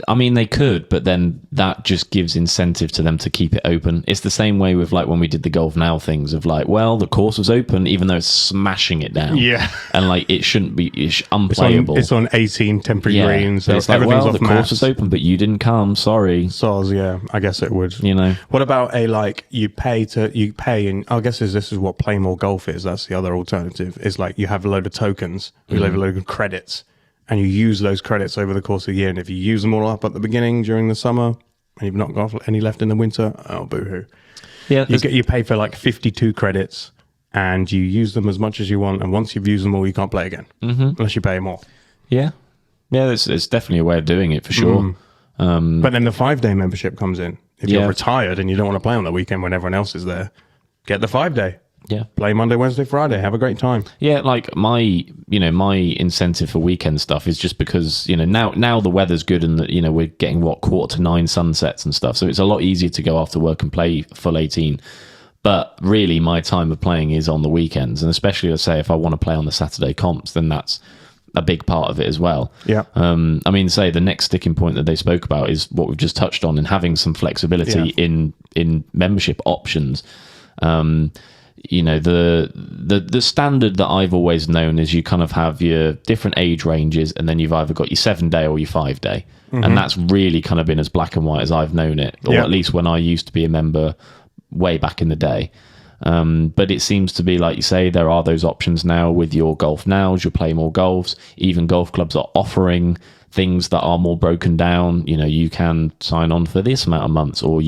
I mean, they could, but then that just gives incentive to them to keep it open. It's the same way with like when we did the Golf Now things of like, well, the course was open, even though it's smashing it down. Yeah. And like, it shouldn't be, it's unplayable. It's on 18 temporary greens. So it's like, well, the course was open, but you didn't come. Sorry. Soz, yeah. I guess it would. You know. What about a like, you pay and I guess this is what Play More Golf is. That's the other alternative. Is like you have a load of tokens, you have a load of credits. And you use those credits over the course of the year. And if you use them all up at the beginning during the summer, and you've not got any left in the winter, oh, boo-hoo. Yeah, you pay for like 52 credits, and you use them as much as you want. And once you've used them all, you can't play again, unless you pay more. Yeah. Yeah, it's definitely a way of doing it, for sure. But then the 5-day membership comes in. If you're retired and you don't want to play on the weekend when everyone else is there, get the 5-day. Yeah. Play Monday, Wednesday, Friday. Have a great time. Yeah, like my incentive for weekend stuff is just because, you know, now the weather's good and that, you know, we're getting 8:45 sunsets and stuff. So it's a lot easier to go after work and play full 18. But really my time of playing is on the weekends. And especially, let's say, if I want to play on the Saturday comps, then that's a big part of it as well. Yeah. I mean, say the next sticking point that they spoke about is what we've just touched on, and having some flexibility in membership options. You know, the standard that I've always known is you kind of have your different age ranges, and then you've either got your 7-day or your 5-day. And that's really kind of been as black and white as I've known it, or at least when I used to be a member way back in the day. But it seems to be, like you say, there are those options now with your Golf Nows, your Play More Golfs. Even golf clubs are offering things that are more broken down. You know, you can sign on for this amount of months, or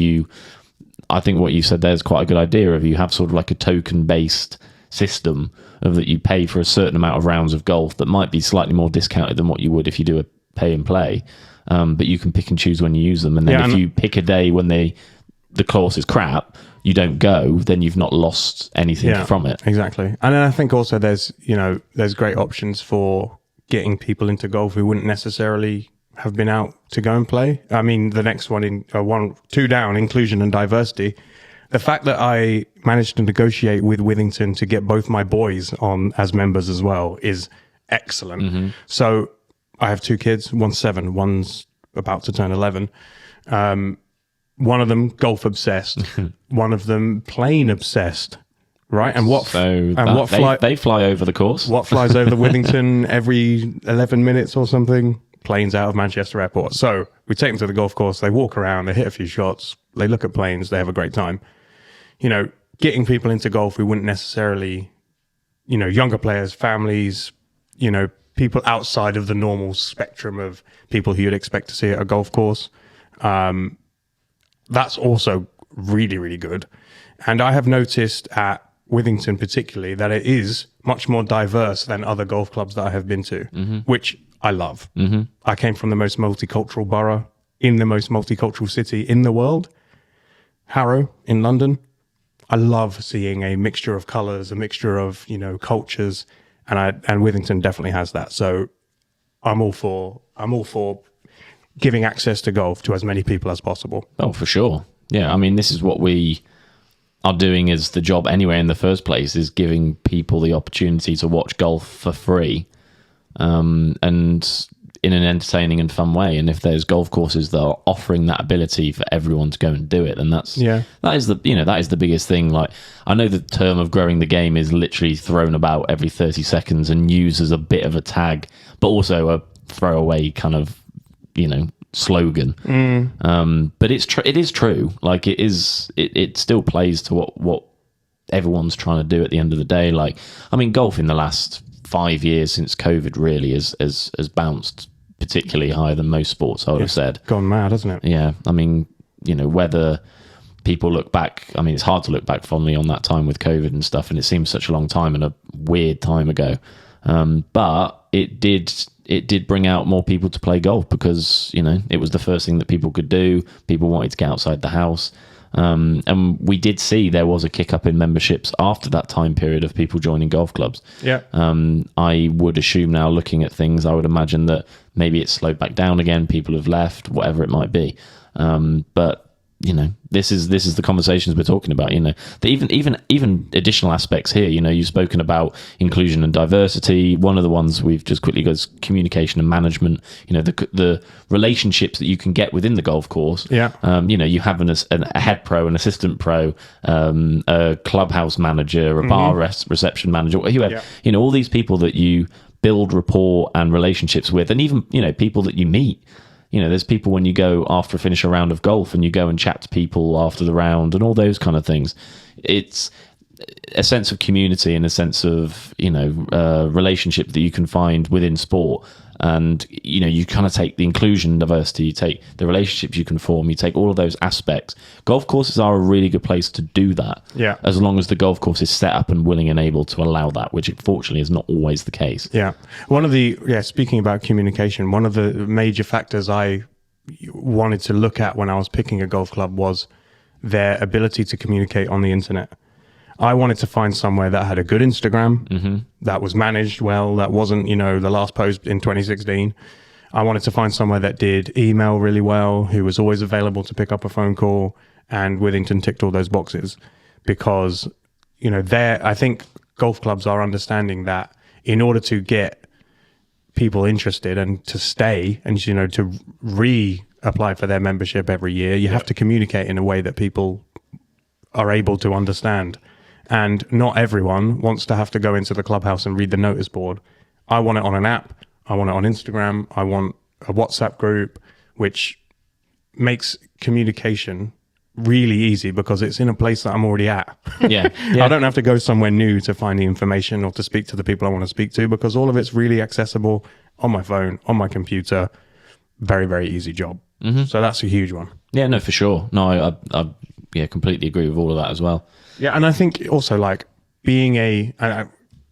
I think what you said there is quite a good idea of you have sort of like a token-based system of that you pay for a certain amount of rounds of golf that might be slightly more discounted than what you would if you do a pay and play. But you can pick and choose when you use them. And then if you pick a day when the course is crap, you don't go, then you've not lost anything from it. Exactly. And then I think also there's great options for getting people into golf who wouldn't necessarily have been out to go and play. I mean, the next one in 2 down, inclusion and diversity. The fact that I managed to negotiate with Withington to get both my boys on as members as well is excellent. So I have 2 kids, one's 7, one's about to turn 11. One of them golf obsessed, one of them plane obsessed. Right, and they fly over the course. What flies over the Withington every 11 minutes or something? Planes out of Manchester Airport. So we take them to the golf course, they walk around, they hit a few shots, they look at planes, they have a great time. You know, getting people into golf who wouldn't necessarily, you know, younger players, families, you know, people outside of the normal spectrum of people who you'd expect to see at a golf course. That's also really, really good. And I have noticed at Withington particularly that it is much more diverse than other golf clubs that I have been to, which I love. I came from the most multicultural borough in the most multicultural city in the world, Harrow in London. I love seeing a mixture of colours, a mixture of, you know, cultures, and Withington definitely has that. So I'm all for giving access to golf to as many people as possible. Oh, for sure. Yeah, I mean, this is what we are doing as the job anyway in the first place, is giving people the opportunity to watch golf for free. And in an entertaining and fun way. And if there's golf courses that are offering that ability for everyone to go and do it, then that is the biggest thing. Like, I know the term of growing the game is literally thrown about every 30 seconds and used as a bit of a tag, but also a throwaway kind of, you know, slogan. But it is true. Like it still plays to what everyone's trying to do at the end of the day. Like, I mean, golf in the last 5 years since COVID really has bounced particularly higher than most sports, I would have said. Gone mad, hasn't it? Yeah. I mean, whether people look back, I mean, it's hard to look back fondly on that time with COVID and stuff, and it seems such a long time and a weird time ago. But it did bring out more people to play golf because, it was the first thing that people could do. People wanted to get outside the house. And we did see there was a kick up in memberships after that time period of people joining golf clubs. Yeah. I would assume now, looking at things, I would imagine that maybe it's slowed back down again. People have left, whatever it might be. But this is the conversations we're talking about. The even additional aspects here. You've spoken about inclusion and diversity. One of the ones we've just quickly got is communication and management. The relationships that you can get within the golf course. Yeah. You have a head pro, an assistant pro, a clubhouse manager, a bar reception manager, whoever. Yeah. All these people that you build rapport and relationships with, and even people that you meet. There's people when you go after finish a round of golf and you go and chat to people after the round and all those kind of things. It's a sense of community and a sense of, relationship that you can find within sport. And, you kind of take the inclusion and diversity, you take the relationships you can form, you take all of those aspects. Golf courses are a really good place to do that. Yeah. As long as the golf course is set up and willing and able to allow that, which unfortunately is not always the case. Yeah. Speaking about communication, one of the major factors I wanted to look at when I was picking a golf club was their ability to communicate on the internet. I wanted to find somewhere that had a good Instagram, that was managed well, that wasn't, the last post in 2016. I wanted to find somewhere that did email really well, who was always available to pick up a phone call, and Withington ticked all those boxes because, I think golf clubs are understanding that in order to get people interested and to stay and, to reapply for their membership every year, you have to communicate in a way that people are able to understand. And not everyone wants to have to go into the clubhouse and read the notice board. I want it on an app. I want it on Instagram. I want a WhatsApp group, which makes communication really easy because it's in a place that I'm already at. Yeah. I don't have to go somewhere new to find the information or to speak to the people I want to speak to because all of it's really accessible on my phone, on my computer. Very, very easy job. So that's a huge one. Yeah, no, for sure. No, I completely agree with all of that as well. Yeah, and I think also being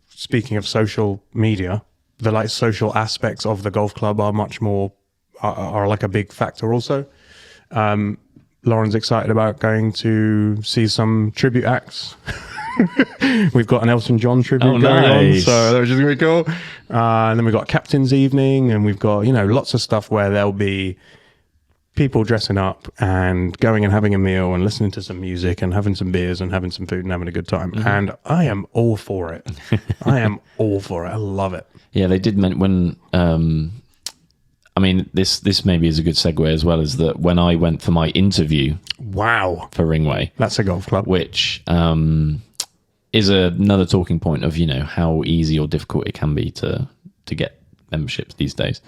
speaking of social media, the social aspects of the golf club are much more are like a big factor also. Lauren's excited about going to see some tribute acts. We've got an Elton John tribute going on, so that was just going to be cool. And then we've got Captain's Evening, and we've got lots of stuff where there'll be people dressing up and going and having a meal and listening to some music and having some beers and having some food and having a good time. And I am all for it. I am all for it. I love it. Yeah, they did when this maybe is a good segue as well, is that when I went for my interview for Ringway, that's a golf club, which is another talking point of how easy or difficult it can be to get memberships these days.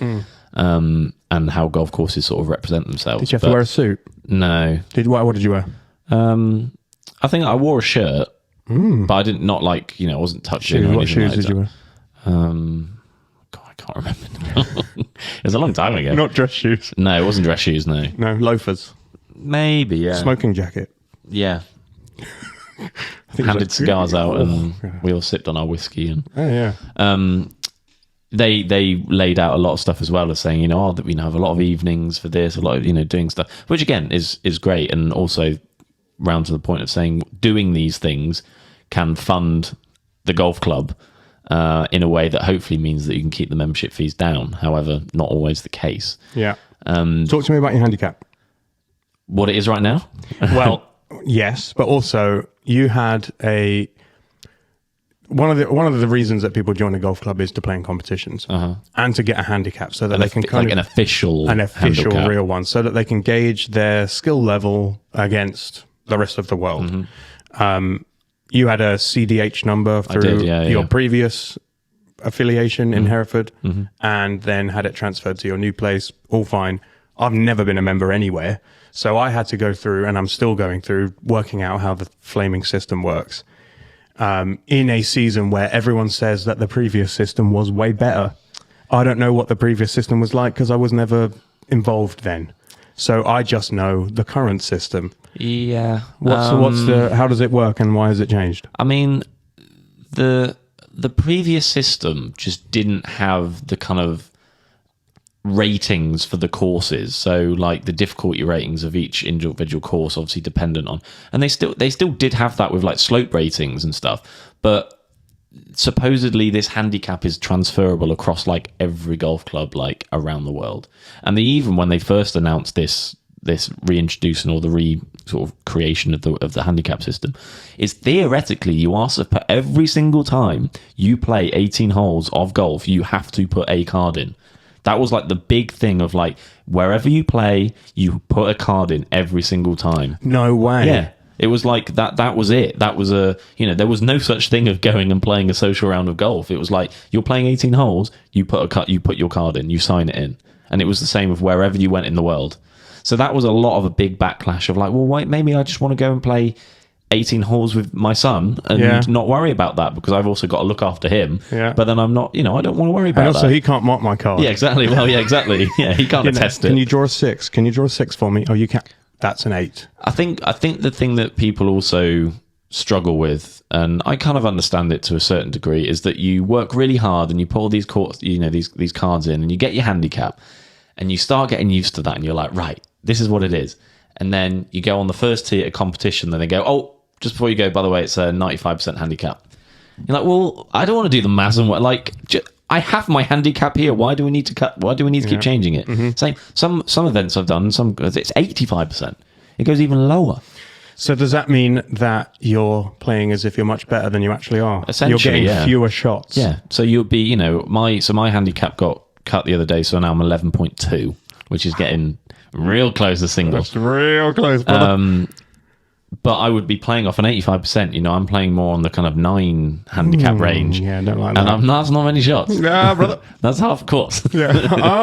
And how golf courses sort of represent themselves. Did you have to wear a suit? No. What did you wear? I think I wore a shirt, but I didn't I wasn't touching. What shoes did you wear? God, I can't remember. It was a long time ago. Not dress shoes. No, it wasn't dress shoes. No. No loafers. Maybe, yeah. Smoking jacket. Yeah. Handed cigars out, and we all sipped on our whiskey. And They laid out a lot of stuff as well as saying, that we have a lot of evenings for this, a lot of, doing stuff, which again is great. And also round to the point of saying doing these things can fund the golf club in a way that hopefully means that you can keep the membership fees down. However, not always the case. Yeah. Talk to me about your handicap. What it is right now? Well, yes, but also you had one of the reasons that people join a golf club is to play in competitions and to get a handicap so that they can an official handicap. Real one, so that they can gauge their skill level against the rest of the world. You had a CDH number through your previous affiliation in Hereford and then had it transferred to your new place. All fine. I've never been a member anywhere. So I had to go through, and I'm still going through, working out how the flaming system works. In a season where everyone says that the previous system was way better. I don't know what the previous system was like because I was never involved then. So I just know the current system. Yeah. How does it work and why has it changed? I mean, the previous system just didn't have the kind of ratings for the courses. So like the difficulty ratings of each individual course obviously dependent on, and they still did have that with like slope ratings and stuff, but supposedly this handicap is transferable across like every golf club like around the world. And even when they first announced this reintroducing or the sort of creation of the handicap system, is theoretically you are supposed, every single time you play 18 holes of golf, you have to put a card in. That was like the big thing of like, wherever you play, you put a card in every single time. No way. Yeah. It was like that was it. That was there was no such thing of going and playing a social round of golf. It was like, you're playing 18 holes, you put your card in, you sign it in. And it was the same of wherever you went in the world. So that was a lot of a big backlash of like, well, wait, maybe I just want to go and play 18 holes with my son and not worry about that because I've also got to look after him. Yeah. But then I'm not, I don't want to worry about that. So he can't mark my card. Yeah, exactly. Well, yeah, exactly. Yeah, he can't attest it. Can you draw a 6? Can you draw a 6 for me? Oh, you can't. That's an 8. I think the thing that people also struggle with, and I kind of understand it to a certain degree, is that you work really hard and you put all these these cards in and you get your handicap and you start getting used to that and you're like, right, this is what it is. And then you go on the first tee at a competition, then they go, oh, just before you go, by the way, it's a 95% handicap. You're like, well, I don't want to do the maths and I have my handicap here. Why do we need to cut? Why do we need to keep changing it? Mm-hmm. Same. Some events I've done, it's 85%. It goes even lower. So does that mean that you're playing as if you're much better than you actually are? Essentially, you're getting fewer shots. Yeah. So you'll be, my handicap got cut the other day, so now I'm 11.2, which is getting real close to single. That's real close, brother. But I would be playing off an 85%. I'm playing more on the kind of 9 handicap range. Yeah, I don't like that. And that's not many shots. Yeah, brother. That's half course. Yeah.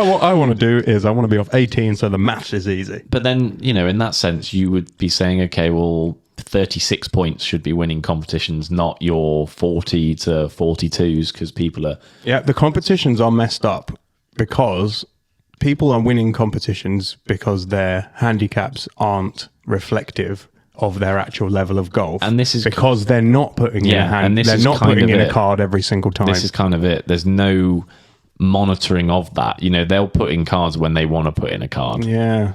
What I want to do is I want to be off 18 so the maths is easy. But then, in that sense, you would be saying, okay, well, 36 points should be winning competitions, not your 40 to 42s because people are... Yeah, the competitions are messed up because people are winning competitions because their handicaps aren't reflective of their actual level of golf, and this is because they're not putting in a hand. They're not putting in a card every single time. This is kind of it. There's no monitoring of that. They'll put in cards when they want to put in a card. Yeah.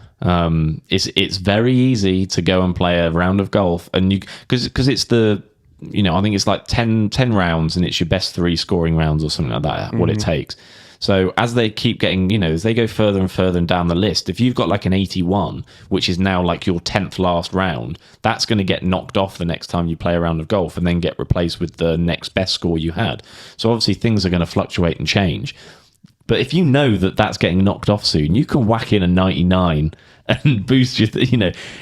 It's very easy to go and play a round of golf, and because it's the I think it's like 10 rounds, and it's your best 3 scoring rounds or something like that. What it takes. So as they keep getting, as they go further and further down the list, if you've got like an 81, which is now like your 10th last round, that's going to get knocked off the next time you play a round of golf and then get replaced with the next best score you had. So obviously things are going to fluctuate and change. But if you know that that's getting knocked off soon, you can whack in a 99 and boost your,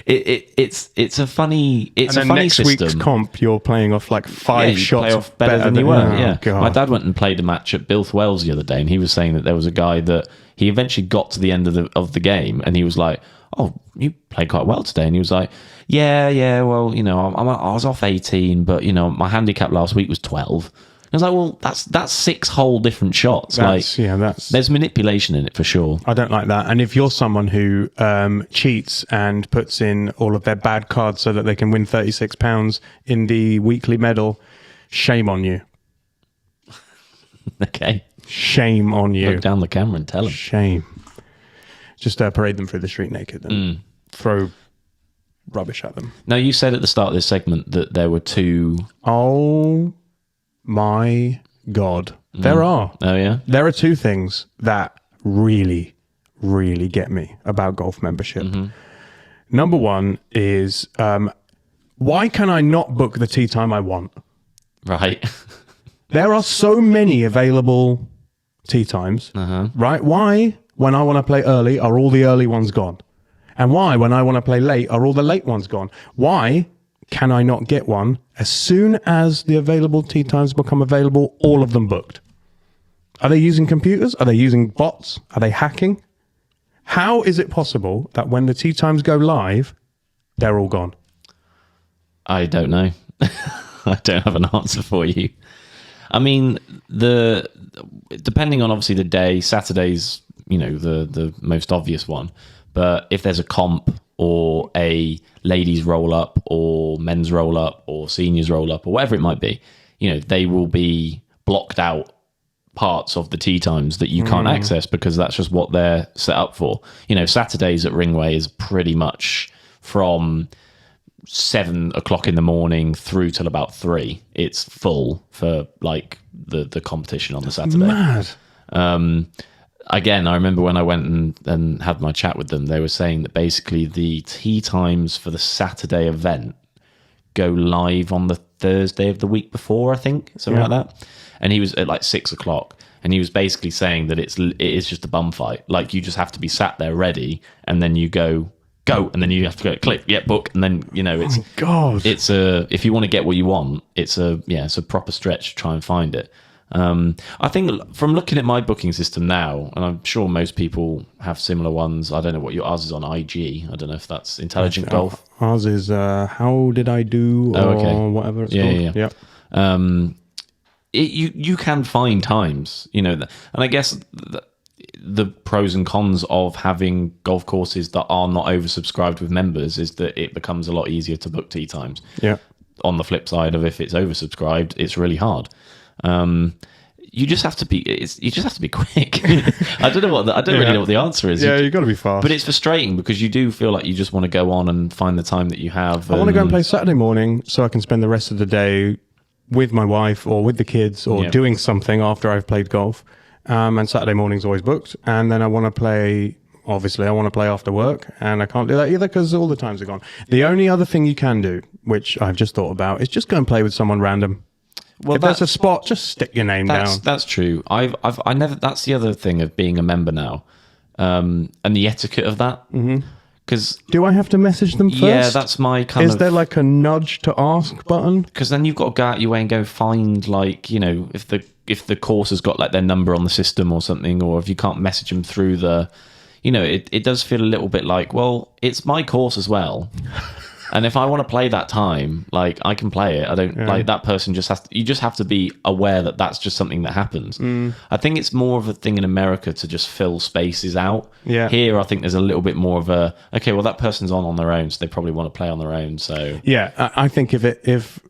it's a funny system. Next week's comp, you're playing off like 5 shots play off better than you were. Yeah, God. My dad went and played a match at Bilth Wells the other day, and he was saying that there was a guy that he eventually got to the end of the game, and he was like, "Oh, you played quite well today," and he was like, "Yeah, well, I was off 18, but my handicap last week was 12." I was like, well, that's 6 whole different shots. There's manipulation in it for sure. I don't like that. And if you're someone who cheats and puts in all of their bad cards so that they can win £36 in the weekly medal, shame on you. Okay. Shame on you. Look down the camera and tell them. Shame. Just parade them through the street naked and throw rubbish at them. Now, you said at the start of this segment that there were 2... Oh... my God. There are. Oh, yeah? There are 2 things that really, really get me about golf membership. Mm-hmm. Number 1 is, why can I not book the tee time I want? Right. There are so many available tee times, right? Why, when I want to play early, are all the early ones gone? And why, when I want to play late, are all the late ones gone? Why can I not get one as soon as the available tee times become available, all of them booked? Are they using computers? Are they using bots? Are they hacking? How is it possible that when the tee times go live, they're all gone? I don't know. I don't have an answer for you. I mean, depending on obviously the day, Saturday's, the most obvious one. But if there's a comp or a ladies roll up or men's roll up or seniors roll up or whatever it might be, they will be blocked out parts of the tee times that you can't access because that's just what they're set up for. Saturdays at Ringway is pretty much from 7 o'clock in the morning through till about 3. It's full for like the competition on the Saturday. Mad. Again, I remember when I went and had my chat with them, they were saying that basically the tee times for the Saturday event go live on the Thursday of the week before, I think, something like that. And he was at like 6 o'clock, and he was basically saying that it is just a bum fight. Like, you just have to be sat there ready, and then you go, and then you have to go click, book, and then it's Oh, God. it's if you want to get what you want, it's a proper stretch to try and find it. I think from looking at my booking system now, and I'm sure most people have similar ones. I don't know what ours is on IG. I don't know if that's Intelligent Golf. Ours is How Did I Do or whatever it's called. Yeah. You can find times, and I guess the pros and cons of having golf courses that are not oversubscribed with members is that it becomes a lot easier to book tee times. Yeah. On the flip side of if it's oversubscribed, it's really hard. You just have to be quick. I don't really know what the answer is. Yeah, you've got to be fast. But it's frustrating because you do feel like you just want to go on and find the time that you have. I want to go and play Saturday morning so I can spend the rest of the day with my wife or with the kids or doing something after I've played golf. And Saturday morning's always booked. And then I want to play, obviously, after work. And I can't do that either because all the times are gone. The only other thing you can do, which I've just thought about, is just go and play with someone random. Well, if there's a spot, just stick your name down. That's true. I never. That's the other thing of being a member now, and the etiquette of that. Because do I have to message them first? Yeah, that's my kind of. Is there like a nudge to ask button? Because then you've got to go out your way and go find if the course has got like their number on the system or something, or if you can't message them through the, it does feel a little bit like, well, it's my course as well. And if I want to play that time, like, I can play it. I don't like that person you just have to be aware that that's just something that happens. I think it's more of a thing in America to just fill spaces out. Yeah. Here, I think there's a little bit more of a, okay, well, that person's on their own, so they probably want to play on their own. So yeah, I think if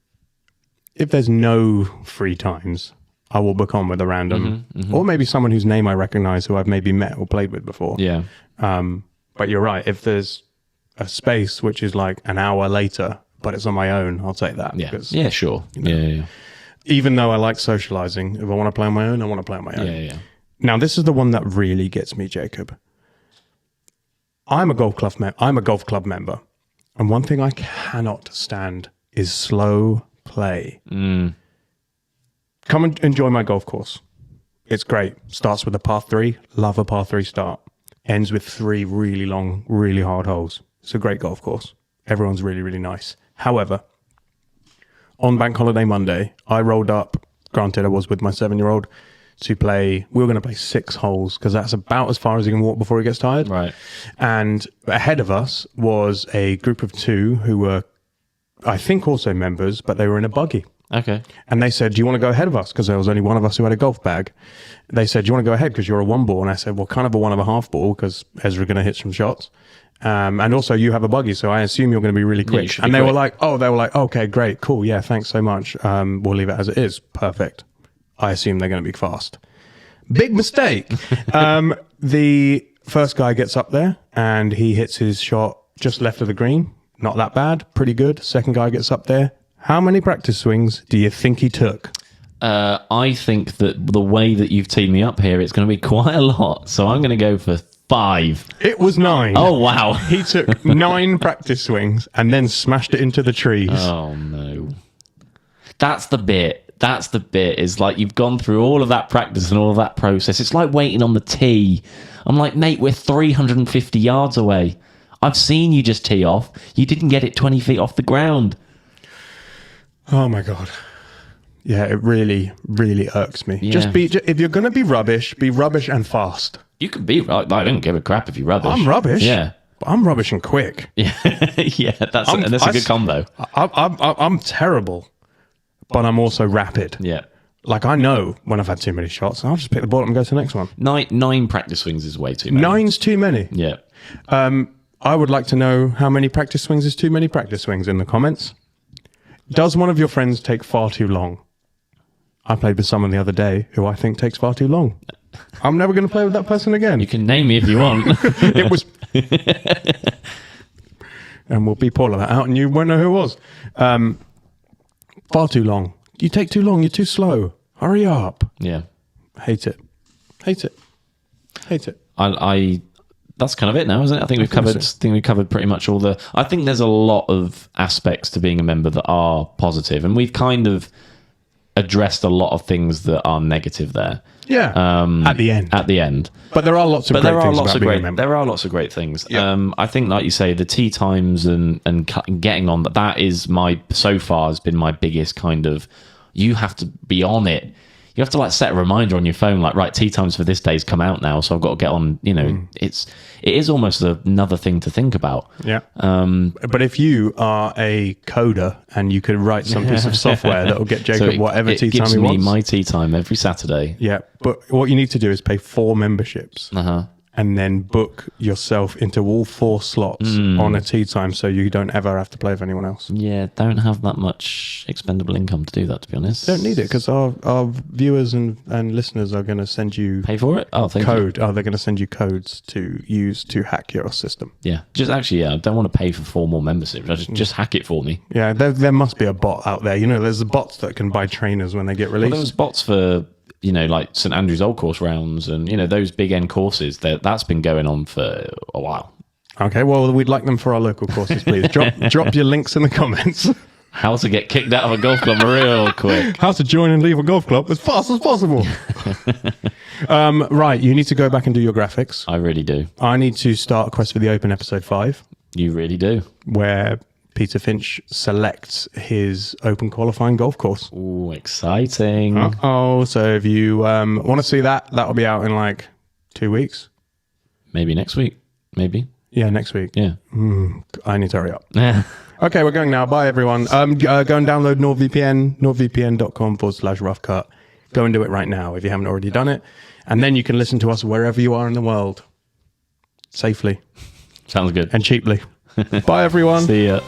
there's no free times, I will book on with a random, or maybe someone whose name I recognize, who I've maybe met or played with before. Yeah. But you're right. If there's a space which is like an hour later, but it's on my own, I'll take that. Yeah. Yeah, sure. Yeah. Even though I like socializing, if I want to play on my own, I want to play on my own. Yeah. Now, this is the one that really gets me, Jacob. I'm a golf club member, and one thing I cannot stand is slow play. Mm. Come and enjoy my golf course. It's great. Starts with a par 3. Love a par 3 start. Ends with 3 really long, really hard holes. It's a great golf course. Everyone's really, really nice. However, on Bank Holiday Monday, I rolled up, granted I was with my 7-year-old, to play, we were going to play 6 holes because that's about as far as he can walk before he gets tired. Right. And ahead of us was a group of 2 who were, I think, also members, but they were in a buggy. Okay. And they said, do you want to go ahead of us? Because there was only one of us who had a golf bag. They said, do you want to go ahead because you're a 1 ball? And I said, well, kind of a 1.5 ball because Ezra's going to hit some shots. And also you have a buggy, so I assume you're going to be really quick. And they were like, okay, great, cool. Yeah, thanks so much. We'll leave it as it is. Perfect. I assume they're going to be fast. Big mistake. The first guy gets up there and he hits his shot just left of the green. Not that bad. Pretty good. Second guy gets up there. How many practice swings do you think he took? I think that the way that you've teed me up here, it's going to be quite a lot. So I'm going to go for 5. It was 9. Oh, wow. He took 9 practice swings and then smashed it into the trees. Oh, no. That's the bit. Is like you've gone through all of that practice and all of that process. It's like waiting on the tee. I'm like, mate, we're 350 yards away. I've seen you just tee off. You didn't get it 20 feet off the ground. Oh my God. Yeah, it really, really irks me. Yeah. If you're going to be rubbish and fast. You could be right. I don't give a crap if you're rubbish. I'm rubbish. Yeah. But I'm rubbish and quick. Yeah. Yeah. That's a good combo. I'm terrible, but I'm also rapid. Yeah. Like, I know when I've had too many shots, and I'll just pick the ball up and go to the next one. Nine practice swings is way too many. 9's too many. Yeah. I would like to know how many practice swings is too many practice swings in the comments. Does one of your friends take far too long? I played with someone the other day who I think takes far too long. I'm never going to play with that person again. You can name me if you want. It was... and we'll beep all of that out and you won't know who it was. Far too long. You take too long. You're too slow. Hurry up. Yeah. Hate it. Hate it. Hate it. I that's kind of it now, isn't it? I think we've covered pretty much all the... I think there's a lot of aspects to being a member that are positive, and we've kind of addressed a lot of things that are negative there. Yeah. At the end. But there are lots of great things about being a member. There are lots of great things. Yeah. I think, like you say, the tea times and getting on that is so far has been my biggest kind of... You have to be on it. You have to like set a reminder on your phone, like, right, tea times for this day's come out now, so I've got to get on. You know, it is almost another thing to think about. Yeah. But if you are a coder and you could write some piece of software that will get Jacob whatever tea time he wants, it gives me my tea time every Saturday. Yeah. But what you need to do is pay 4 memberships. And then book yourself into all 4 slots on a tea time, so you don't ever have to play with anyone else. Yeah, don't have that much expendable income to do that, to be honest. Don't need it, because our viewers and listeners are going to send you... Pay for it? Oh, thank you. They're going to send you codes to use to hack your system. Yeah. I don't want to pay for 4 more memberships. Just hack it for me. Yeah, there must be a bot out there. You know, there's the bots that can buy trainers when they get released. Well, there was bots for... You know, like St Andrews Old Course rounds and, you know, those big end courses, that's been going on for a while. Okay, well, we'd like them for our local courses, please. Drop your links in the comments. How to get kicked out of a golf club real quick. How to join and leave a golf club as fast as possible. Right, you need to go back and do your graphics. I really do. I need to start Quest for the Open episode 5. You really do. Where Peter Finch selects his open qualifying golf course. Ooh, exciting. So if you want to see that'll be out in like 2 weeks. Maybe next week. Maybe. Yeah, next week. Yeah. I need to hurry up. Okay, we're going now. Bye, everyone. Go and download NordVPN, nordvpn.com/roughcut. Go and do it right now if you haven't already done it. And then you can listen to us wherever you are in the world. Safely. Sounds good. And cheaply. Bye, everyone. See ya.